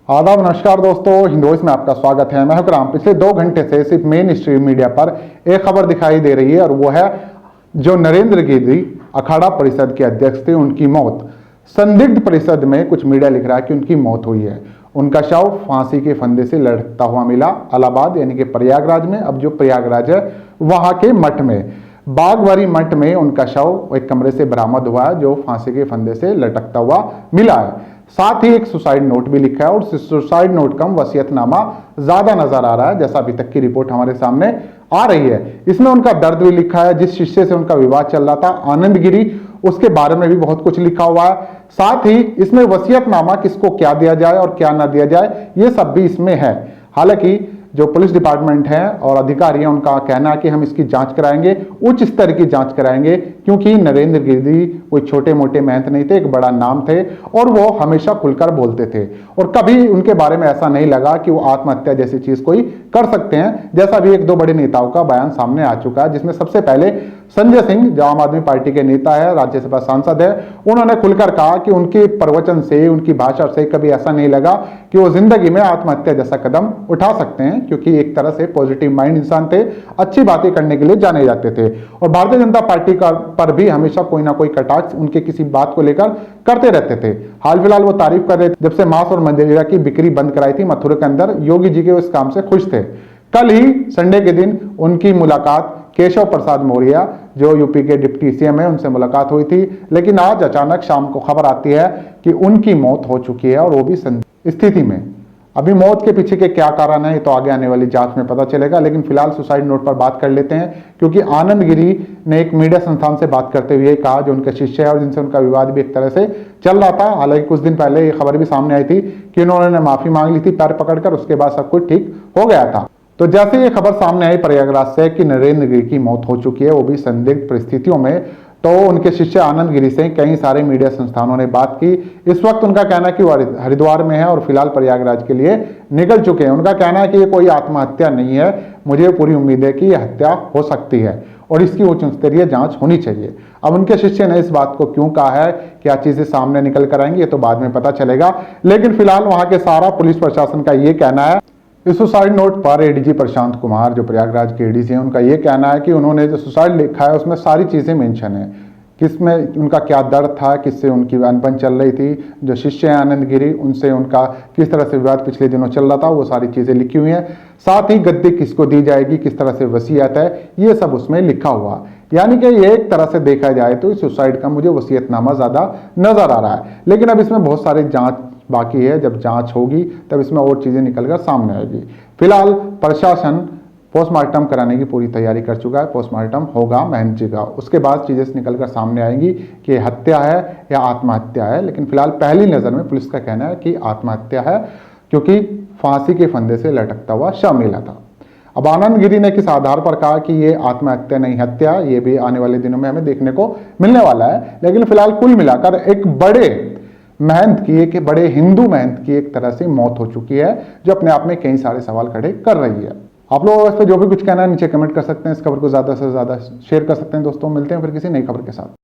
आदाब, नमस्कार दोस्तों, हिंदोइस में आपका स्वागत है। मैं हुक्राम। पिछले 2 घंटे से सिर्फ मेन स्ट्रीम मीडिया पर एक खबर दिखाई दे रही है और वो है जो नरेंद्र गिरी अखाड़ा परिषद के अध्यक्ष थे, उनकी मौत। संदिग्ध परिषद में कुछ मीडिया लिख रहा है कि उनकी मौत हुई है। उनका शव फांसी के फंदे से लटकता हुआ मिला इलाहाबाद यानी कि प्रयागराज में। अब जो प्रयागराज है वहां के मठ में, बागबारी मठ में उनका शव एक कमरे से बरामद हुआ है जो फांसी के फंदे से लटकता हुआ मिला है। साथ ही एक सुसाइड नोट भी लिखा है और सुसाइड नोट कम वसीयतनामा ज्यादा नजर आ रहा है, जैसा अभी तक की रिपोर्ट हमारे सामने आ रही है। इसमें उनका दर्द भी लिखा है, जिस शिष्य से उनका विवाद चल रहा था आनंद गिरी, उसके बारे में भी बहुत कुछ लिखा हुआ है। साथ ही इसमें वसीयतनामा किसको क्या दिया जाए और क्या ना दिया जाए, ये सब भी इसमें है। हालांकि जो पुलिस डिपार्टमेंट है और अधिकारी हैं, उनका कहना है कि हम इसकी जांच कराएंगे, उच्च स्तर की जांच कराएंगे, क्योंकि नरेंद्र गिरी कोई छोटे मोटे महंत नहीं थे, एक बड़ा नाम थे और वो हमेशा खुलकर बोलते थे और कभी उनके बारे में ऐसा नहीं लगा कि वो आत्महत्या जैसी चीज कोई कर सकते हैं। जैसा भी 1-2 बड़े नेताओं का बयान सामने आ चुका है, जिसमें सबसे पहले संजय सिंह जो आम आदमी पार्टी के नेता है, राज्यसभा सांसद है, उन्होंने खुलकर कहा कि उनके प्रवचन से, उनकी भाषा से कभी ऐसा नहीं लगा कि वो जिंदगी में आत्महत्या जैसा कदम उठा सकते हैं, क्योंकि एक तरह से पॉजिटिव माइंड इंसान थे, अच्छी बातें करने के लिए जाने जाते थे। और भारतीय जनता पार्टी का पर भी हमेशा कोई ना कोई कटाक्ष उनके किसी बात को लेकर करते रहते थे। हाल फिलहाल वो तारीफ कर रहे थे जब से मांस और मंदिरा की बिक्री बंद कराई थी मथुरा के अंदर, योगी जी के उस काम से खुश थे। कल ही संडे के दिन उनकी मुलाकात केशव प्रसाद मौर्य जो यूपी के डिप्टी सीएम है, उनसे मुलाकात हुई थी। लेकिन आज अचानक शाम को खबर आती है कि उनकी मौत हो चुकी है और वो भी स्थिति में। अभी मौत के पीछे के क्या कारण है ये तो आगे आने वाली जांच में पता चलेगा, लेकिन फिलहाल सुसाइड नोट पर बात कर लेते हैं, क्योंकि आनंद गिरी ने एक मीडिया संस्थान से बात करते हुए कहा, जो उनके शिष्य है और जिनसे उनका विवाद भी एक तरह से चल रहा था। हालांकि कुछ दिन पहले ये खबर भी सामने आई थी कि उन्होंने माफी मांग ली थी पैर पकड़कर, उसके बाद सब कुछ ठीक हो गया था। तो जैसे ये खबर सामने आई प्रयागराज से कि नरेंद्र गिरी की मौत हो चुकी है, वो भी संदिग्ध परिस्थितियों में, तो उनके शिष्य आनंद गिरी से कई सारे मीडिया संस्थानों ने बात की। इस वक्त उनका कहना है कि वो हरिद्वार में है और फिलहाल प्रयागराज के लिए निकल चुके हैं। उनका कहना है कि ये कोई आत्महत्या नहीं है, मुझे पूरी उम्मीद है कि यह हत्या हो सकती है और इसकी उच्च स्तरीय जांच होनी चाहिए। अब उनके शिष्य ने इस बात को क्यों कहा है, क्या चीजें सामने निकल कर आएंगी, ये तो बाद में पता चलेगा। लेकिन फिलहाल वहां के सारा पुलिस प्रशासन का ये कहना है। इस सुसाइड नोट पर एडीजी प्रशांत कुमार जो प्रयागराज के एडीजी हैं, उनका ये कहना है कि उन्होंने जो सुसाइड लिखा है उसमें सारी चीज़ें मेंशन है, किसमें उनका क्या दर्द था, किससे उनकी अनबन चल रही थी, जो शिष्य हैं आनंद गिरी उनसे उनका किस तरह से विवाद पिछले दिनों चल रहा था, वो सारी चीज़ें लिखी हुई हैं। साथ ही गद्दी किसको दी जाएगी, किस तरह से वसीयत है, ये सब उसमें लिखा हुआ। यानी कि ये एक तरह से देखा जाए तो इस सुसाइड का मुझे वसीयतनामा ज़्यादा नजर आ रहा है। लेकिन अब इसमें बहुत सारी जाँच बाकी है, जब जांच होगी तब इसमें और चीजें निकलकर सामने आएगी। फिलहाल प्रशासन पोस्टमार्टम कराने की पूरी तैयारी कर चुका है। पोस्टमार्टम होगा महंत जी का, उसके बाद चीजें निकलकर सामने आएंगी कि हत्या है या आत्महत्या है। लेकिन फिलहाल पहली नजर में पुलिस का कहना है कि आत्महत्या है, क्योंकि फांसी के फंदे से लटकता हुआ शव मिला था। अब आनंद गिरी ने किस आधार पर कहा कि ये आत्महत्या नहीं हत्या, ये भी आने वाले दिनों में हमें देखने को मिलने वाला है। लेकिन फिलहाल कुल मिलाकर एक बड़े महंत की, एक बड़े हिंदू महंत की एक तरह से मौत हो चुकी है, जो अपने आप में कई सारे सवाल खड़े कर रही है। आप लोगों को इस पर जो भी कुछ कहना है नीचे कमेंट कर सकते हैं। इस खबर को ज्यादा से ज्यादा शेयर कर सकते हैं। दोस्तों, मिलते हैं फिर किसी नई खबर के साथ।